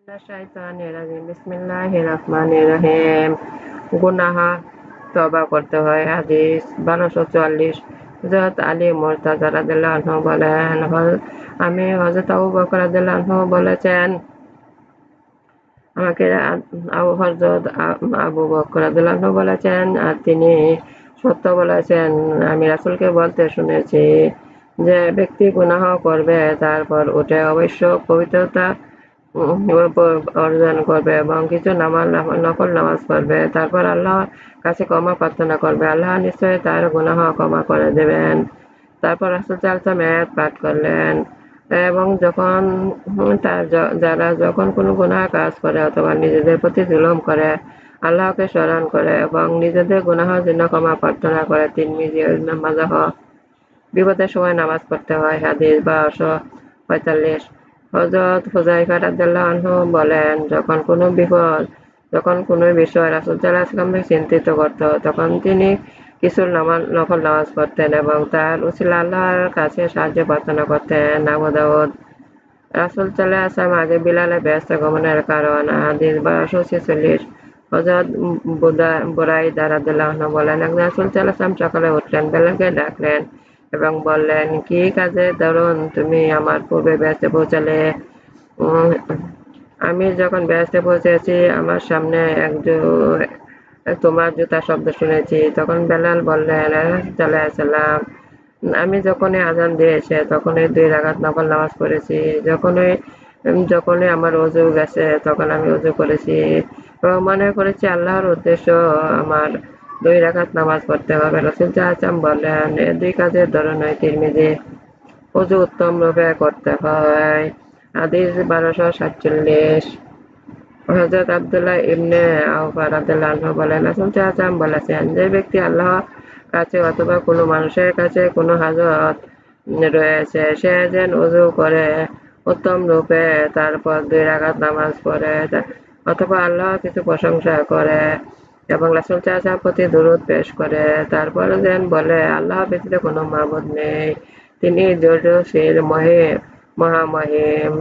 বিসমিল্লাহির রহমানির রহিম। গুনাহ তওবা করতে হয়। হাদিস 1244। হযরত আলী মুরতাযা রাদিয়াল্লাহু আনহু বলেন, আমি হযরত আবু বকর রাদিয়াল্লাহু আনহু বলেছেন, আমাকে হযরত আবু বকর রাদিয়াল্লাহু আনহু বলেছেন, আর তিনি সত্য বলেছেন। আমি রাসূলকে বলতে শুনেছি যে ব্যক্তি গুনাহ করবে তারপর উঠে অবশ্য পবিত্রতা অর্জন করবে এবং কিছু নফল নামাজ পড়বে, তারপর আল্লাহর কাছে ক্ষমা প্রার্থনা করবে, আল্লাহ নিশ্চয়ই তার গুনাহ ক্ষমা করে দেবেন। তারপর রাসূল সাল্লাল্লাহু আলাইহি ওয়াসাল্লাম আয়াত পাঠ করলেন এবং যারা যখন কোনো গুনাহ কাজ করে অথবা নিজেদের প্রতি জুলুম করে, আল্লাহকে স্মরণ করে এবং নিজেদের গুনাহের জন্য ক্ষমা প্রার্থনা করে, তিরমিজি ও ইবনে মাজাহ। বিপদের সময় নামাজ পড়তে হয়। হাদিস 1245। হযরত হুযায়ফা রাদিয়াল্লাহু আনহু বলেন, যখন কোনো বিষয় রাসূল সাল্লাল্লাহু আলাইহি ওয়াসাল্লামকে চিন্তিত করত, তখন তিনি কিছু নফল নামাজ পড়তেন এবং তার উসিলা আল্লাহর কাছে সাহায্য প্রার্থনা করতেন। আবু দাউদ। রাসূল সাল্লাল্লাহু আলাইহি ওয়াসাল্লাম আগে বিলালের বেহেশতে গমনের কারণ। হাদিস 1246। হযরত বুরাইদা রাদিয়াল্লাহু আনহু বলেন, একদিন রাসূল সাল্লাল্লাহু আলাইহি ওয়াসাল্লাম সকালে উঠলেন, বেলালকে ডাকলেন এবং বললেন, কি কাজের দরুন তুমি আমার পূর্বে বেহেশতে পৌঁছালে? আমি যখন বেহেশতে পৌঁছেছি, আমার সামনে তোমার জুতার শব্দ শুনেছি। তখন বেলাল বললেন, রাসূল সাল্লাল্লাহু আলাইহি ওয়াসাল্লাম, আমি যখনই আযান দিয়েছে তখনই 2 রাকাত নফল নামাজ পড়েছি। যখনই আমার ওযু গেছে তখন আমি ওযু করেছি এবং মনে করেছি আল্লাহর উদ্দেশ্য আমার 2 রাকাত নামাজ পড়তে হবে। রাসূল সাল্লাল্লাহু আলাইহি ওয়াসাল্লাম বললেন, এ 2 কাজের ধরনই তিরমিজি। ওযু উত্তম রূপে করতে হয়। হাদিস 1247। হযরত আব্দুল্লাহ ইবনে আওফা রাদিয়াল্লাহু আনহু বলেন, রাসূল সাল্লাল্লাহু আলাইহি ওয়াসাল্লাম বলেছেন, যে ব্যক্তি আল্লাহর কাছে অথবা কোনো মানুষের কাছে কোনো হাজত রয়েছে, সে যেন ওযু করে উত্তম রূপে, তারপর 2 রাকাত নামাজ পড়ে অথবা আল্লাহর কিছু প্রশংসা করে এবং রাসূল সাল্লাল্লাহু আলাইহি ওয়াসাল্লামের প্রতি দরুদ পেশ করে, তারপর যেন বলে, আল্লাহ ব্যতীত কোনো মাবুদ নেই, তিনি ধৈর্যশীল মহামহিম।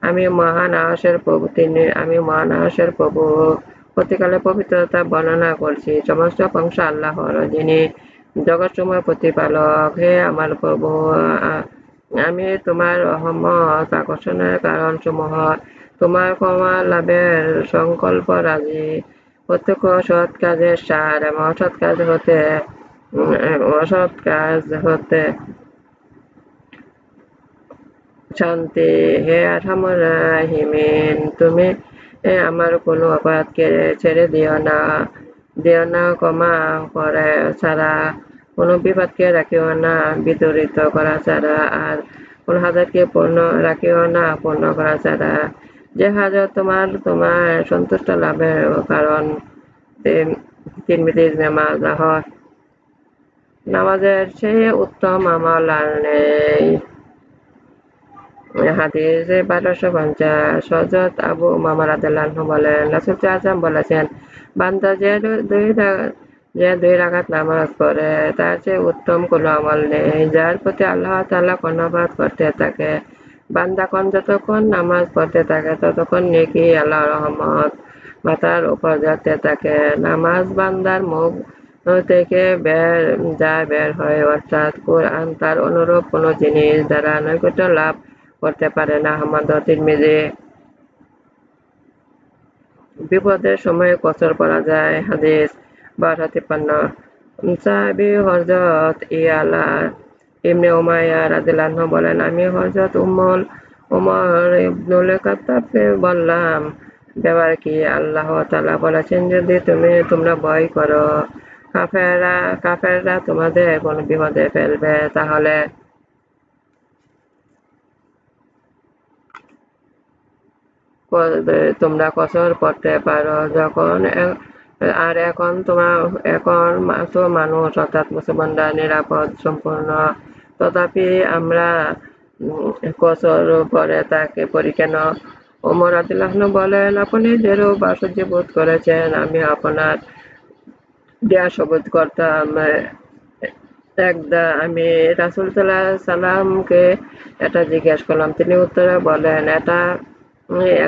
আমি মহান আরশের প্রভু। পতিকালে পবিত্রতা বর্ণনা করছি। সমস্ত প্রশংসা আল্লাহর, যিনি জগতসমূহের প্রতিপালক। হে আমার প্রভু, আমি তোমার রহমত আকর্ষণের কারণসমূহ, তোমার ক্ষমা লাভের সংকল্প রাজি। প্রত্যেক সৎ কাজের সার এবং অসৎ কাজ হতে শান্তি। হে আরহামুর রাহিমিন, তুমি আমার কোনো অপরাধকে ছেড়ে দিও না ক্ষমা করে ছাড়া, কোনো বিপদকে রাখিও না বিদূরিত করা ছাড়া, আর কোনো হাজারকে রাখিও না পূর্ণ করা ছাড়া। যে হাজার তোমার সন্তুষ্ট লাভের কারণ। তিরমিজি ইবনে মাজাহ। নামাজের চেয়ে উত্তম আমল আর নেই। হাদিস 1250। হযরত আবু উমামা রাদিয়াল্লাহু আনহু বলেন, রাসূল সাল্লাল্লাহু আলাইহি ওয়াসাল্লাম বলেছেন, বান্দা যে 2 রাকাত নামাজ পড়ে তার চেয়ে উত্তম কোনো আমল নেই, যার প্রতি আল্লাহ তাআলা কর্ণপাত করতে থাকে। বান্দাগণ যতক্ষণ নামাজ পড়তে থাকে ততক্ষণ নেকি, আল্লাহর রহমত মাথার উপর ঝরতে থাকে। নামাজ বান্দার মুখ থেকে বের হয়, অর্থাৎ কুরআন তার অনুরূপ কোনো জিনিস দ্বারা নৈকট্য লাভ করতে পারে না। আহমদ ও তিরমিজি। বিপদের সময় কসর পড়া যায়। হাদিস 1253। সাহাবী হযরত ইয়ালা ইবনে উমাইয়া রাদিয়াল্লাহু আনহু বলেন, আমি হযরত উমর ইবনুল খাত্তাবকে বললাম, ব্যাপার কি? আল্লাহ তাআলা বলেছেন, যদি তোমরা ভয় করো কাফেররা তোমাদের কোনো বিপদে ফেলবে, তাহলে তোমরা কসর পড়তে পারো। এখন তো মানুষ অর্থাৎ মুসলমানরা নিরাপদ সম্পূর্ণ, তথাপি আমরা কসর পরে তাকে পড়ি কেন? ওমর রাদিয়াল্লাহু আনহু বলেন, আপনি যেরূপ আশ্চর্য বোধ করেছেন আমি আপনার দেয়া সবুজ করতাম। একদা আমি রাসূল সাল্লাল্লাহু আলাইহি ওয়াসাল্লামকে এটা জিজ্ঞেস করলাম, তিনি উত্তরে বলেন, এটা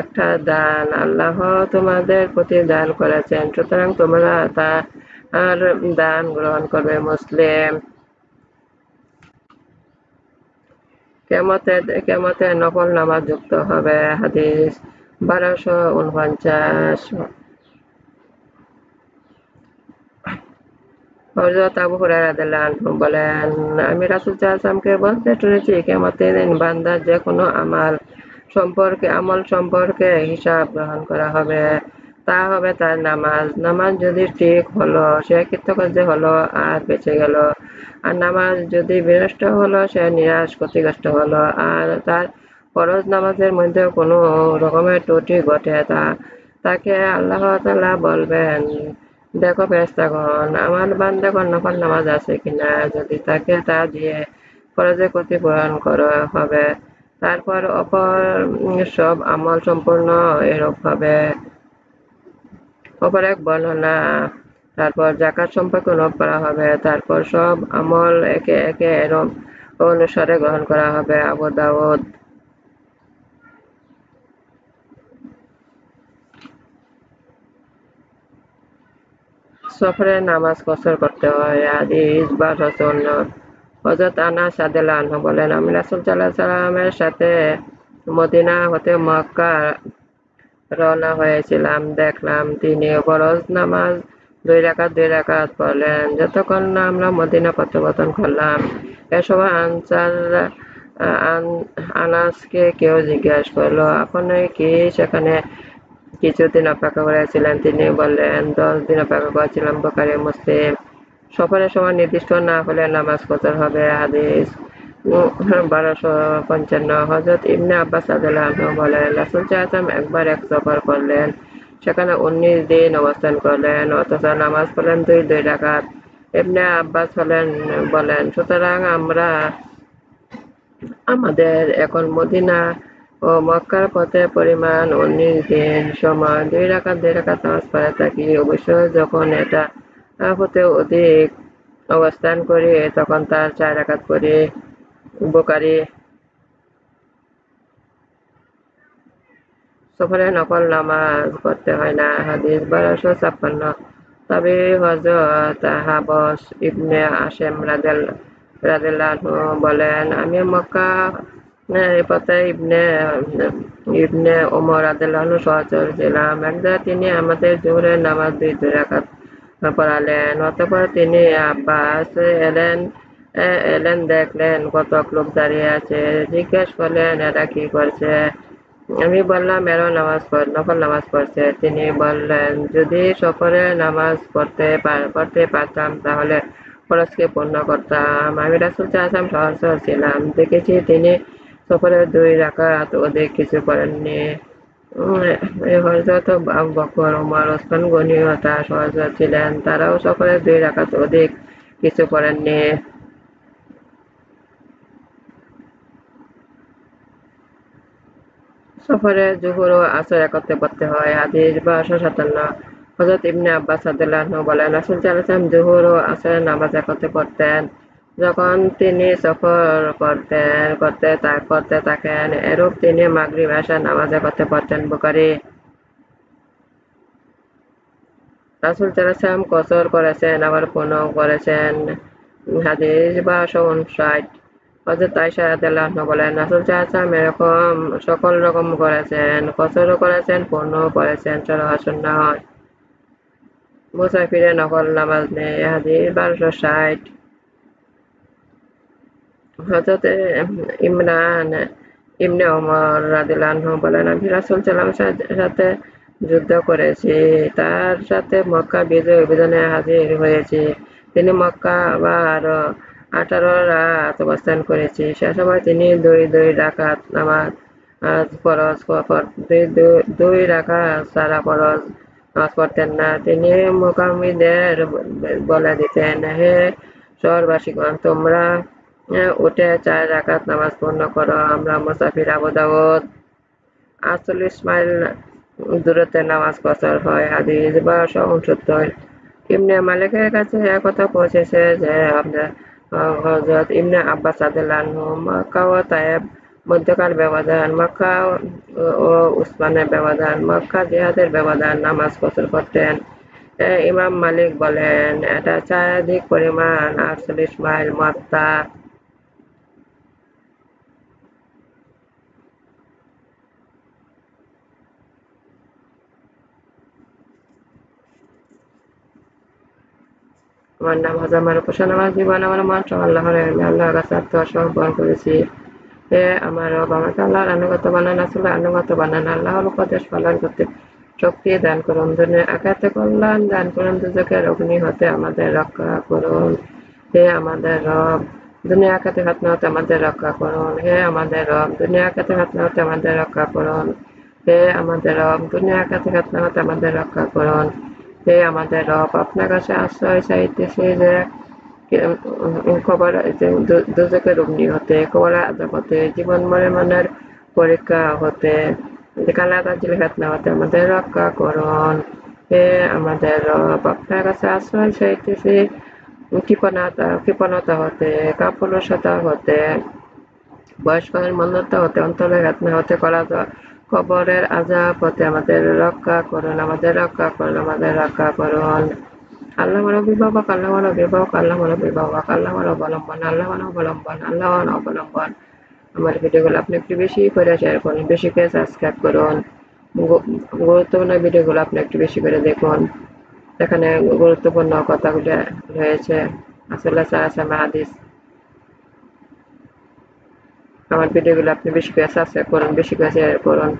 একটা দান আল্লাহ তোমাদের প্রতি দান করেছেন, সুতরাং তোমরা তার দান গ্রহণ করবে। মুসলিম। কেয়ামতে নফল নামাজ যুক্ত হবে। হাদিস 1249। হযরত আবু হুরায়রা রাদিয়াল্লাহু আনহু বলেন, আমি রাসূল সাল্লাল্লাহু আলাইহি ওয়াসাল্লামকে বলতে শুনেছি, কিয়ামতের দিন বান্দার যে কোনো আমল সম্পর্কে হিসাব গ্রহণ করা হবে। তা হবে তার নামাজ। নামাজ যদি ঠিক হলো সে কৃতকার্য হলো আর বেঁচে গেল, আর নামাজ যদি বিনষ্ট হলো সে নিরাশ ক্ষতিগ্রস্ত হলো। আর তার ফরজ নামাজের মধ্যে কোনো রকমের ত্রুটি ঘটে তাকে আল্লাহ তাআলা বলবেন, দেখো ফেরেশতাগণ, আমার বান্দাগণ নফল নামাজ আছে কিনা, যদি থাকে তা দিয়ে ফরজের ক্ষতিপূরণ করা হবে। তারপর অপর সব আমল সম্পূর্ণ এরূপ হবে। অপর এক বর্ণনা, তারপর যাকাত সম্পর্কে উল্লেখ করা হবে। তারপর সব আমল একে একে এরূপ অনুসারে গ্রহণ করা হবে। আবু দাউদ। সফরে নামাজ কসর করতে হয়। হাদিস 1254। হযরত আনাস রাদিয়াল্লাহু আনহু বলেন, আমি রাসূল সাল্লাল্লাহু আলাইহি ওয়াসাল্লামের সাথে মদিনা হতে মক্কা রওনা হয়েছিলাম। দেখলাম তিনি ফরজ নামাজ 2 রাকাত পড়লেন যতক্ষণ না আমরা মদিনা প্রত্যাবর্তন করলাম। এ সময় আনাসকে কেউ জিজ্ঞেস করল, আপনি কি সেখানে কিছুদিন অপেক্ষা করেছিলেন? তিনি বললেন, 10 দিন অপেক্ষা করেছিলাম। বুখারী, মুসলিম। সফরের সময় নির্দিষ্ট না হলে নামাজ কসর হবে। হাদিস 1255। হযরত ইবনে আব্বাস রাদিয়াল্লাহু আনহু বলেন, রাসূল সাল্লাল্লাহু আলাইহি ওয়াসাল্লাম একবার এক সফর করলেন, সেখানে 19 দিন অবস্থান করলেন, অথচ নামাজ পড়লেন 2 রাকাত। ইবনে আব্বাস বলেন, সুতরাং আমাদের এখন মদিনা ও মক্কার পথে পরিমাণ 19 দিন সময় 2 রাকাত নামাজ পড়ে থাকি। অবশ্য যখন এটা হতে অধিক অবস্থান করি তখন তার 4 রাকাত পড়ি। বুখারী। সফরে নফল নামাজ পড়তে হয় না। হাদিস 1256। তবে হযরত হাবস ইবনে আসেম রাদিয়াল্লাহু আনহু বলেন, আমি মক্কা পথে ইবনে ওমর রাদিয়াল্লাহু আনহু সহচর ছিলাম। একদা তিনি আমাদের জোহরের নামাজ 2 রাকাত পড়ালেন। অতঃপর তিনি আব্বাস এলেন, দেখলেন কতক লোক দাঁড়িয়ে আছে। জিজ্ঞেস করলেন, এরা কি করছে? আমি বললাম, এরা নফল নামাজ পড়ছে। তিনি বললেন, যদি সফরে নামাজ পড়তে পারতাম তাহলে ফরজকে পূর্ণ করতাম। আমি রাসূল সাল্লাল্লাহু আলাইহি ওয়াসাল্লাম সহচর ছিলাম, দেখেছি তিনি সফরে 2 রাকাত অধিক কিছু পড়েননি। হযরত আবু বকর, ওমর, ওসমান গনিও তার সহচর ছিলেন, তারাও সফরে 2 রাকাত অধিক কিছু পড়েননি। সফরে জোহর ও আসর একত্রে পড়তে হয়। হাদিস 1257। হযরত ইবনে আব্বাস রাদিয়াল্লাহু আনহু বলেন, রাসূল সাল্লাল্লাহু আলাইহি ওয়াসাল্লাম জোহর ও আসরের নামাজ একত্রে পড়তেন যখন তিনি সফর করতে থাকেন। এরূপ তিনি মাগরিব এশার নামাজ একত্রে পড়তেন। বুখারী। রাসূল সাল্লাল্লাহু আলাইহি ওয়াসাল্লাম কসর করেছেন, আবার পূর্ণও করেছেন। হাদিস 1259। হযরত আয়েশা রাদিয়াল্লাহু আনহা বলেন, রাসূল সাল্লাল্লাহু আলাইহি ওয়াসাল্লাম এরকম সকল রকম করেছেন, কসরও করেছেন, পূর্ণও করেছেন, সরহ সুন্নাহ। মুসাফিরের নফল নামাজ নেই। হাদিস 1260। হযরত ইমরান ইবনে ওমর রাদিয়াল্লাহু আনহু বলেন, আমি রাসূল সাল্লাল্লাহু আলাইহি ওয়াসাল্লামের সাথে যুদ্ধ করেছি, তার সাথে মক্কা বিজয় অভিযানে হাজির হয়েছি। তিনি মক্কা আবার 18 রাত অবস্থান করেছি। সে সময় তিনি 2 রাকাত নামাজ ফরজ দুই রাকাত ছাড়া ফরজ নামাজ পড়তেন না। তিনি মুকাম্মিদের বলে দিতেন, হে শহরবাসীগণ, তোমরা উঠে 4 রাকাত নামাজ পূর্ণ করো, আমরা মুসাফির। আবু দাউদ। 48 মাইল দূরত্বে নামাজ কসর হয়। হাদিস 1269। ইবনে মালিকের কাছে একথা পৌঁছেছে যে হযরত ইবনে আব্বাস রাদিয়াল্লাহু আনহু মক্কা ও তায়েফ মধ্যকার ব্যবধান, মক্কা ও উসমানের ব্যবধান, মক্কা জিহাদের ব্যবধান, নামাজ গোসল করতেন। ইমাম মালিক বলেন, এটা চারিদিক পরিমাণ ৪৮ মাইল মক্কা। আমার নামাজ আমার উপাসনা, আমার জীবন, আমার মন সব আল্লাহর আমি আল্লাহর কাছে আত্মসমর্পণ করেছি। হে আমার রব, আমাকে আল্লাহর আনুগত্য বানান, রাসূলের আনুগত্য বানান, আল্লাহর উপদেশ পালন করতে শক্তি দান করুন, দুনিয়া আখিরাতে কল্যাণ দান করুন, দুজকের অগ্নি হতে আমাদের রক্ষা করুন। হে আমাদের রব, দুনিয়া আখিরাতে ফিতনা হতে আমাদের রক্ষা করুন। হে আমাদের রব, দুনিয়া আখিরাতে ফিতনা হতে আমাদের রক্ষা করুন। হে আমাদের রব, দুনিয়া আখিরাতে ফিতনা হতে আমাদের রক্ষা করুন। হে আমাদের রব, আপনার কাছে আশ্রয় চাইতেছি যে কবর দোজখের অগ্নি হতে, কবর আযাব হতে, জীবন মরণের পরীক্ষা হতে, কালাগাজিল ফিতনা হতে আমাদের রক্ষা করুন। হে আমাদের রব, আপনার কাছে আশ্রয় চাইতেছি কৃপণতা হতে, কাপুরুষতা হতে, বয়স্কদের মন্দতা হতে, অন্তরের ফিতনা হতে, কবরের আযাব হতে আমাদের রক্ষা করুন, আমাদের রক্ষা করুন, আমাদের রক্ষা করুন। আল্লাহ আমার অভিভাবক, আল্লাহ আমার অভিভাবক, আল্লাহ আমার অভিভাবক, আল্লাহ আমার অবলম্বন, আল্লাহ আমার অবলম্বন, আল্লাহ আমার অবলম্বন। আমার ভিডিওগুলো আপনি একটু বেশি করে শেয়ার করুন, বেশি করে সাবস্ক্রাইব করুন। গুরুত্বপূর্ণ ভিডিওগুলো আপনি একটু বেশি করে দেখুন। এখানে গুরুত্বপূর্ণ কথাগুলো রয়েছে, রাসূলুল্লাহ সাল্লাল্লাহু আলাইহি ওয়াসাল্লামের হাদিস। আমার ভিডিওগুলো আপনি বেশি করে সাবস্ক্রাইব করুন, বেশি করে শেয়ার করুন।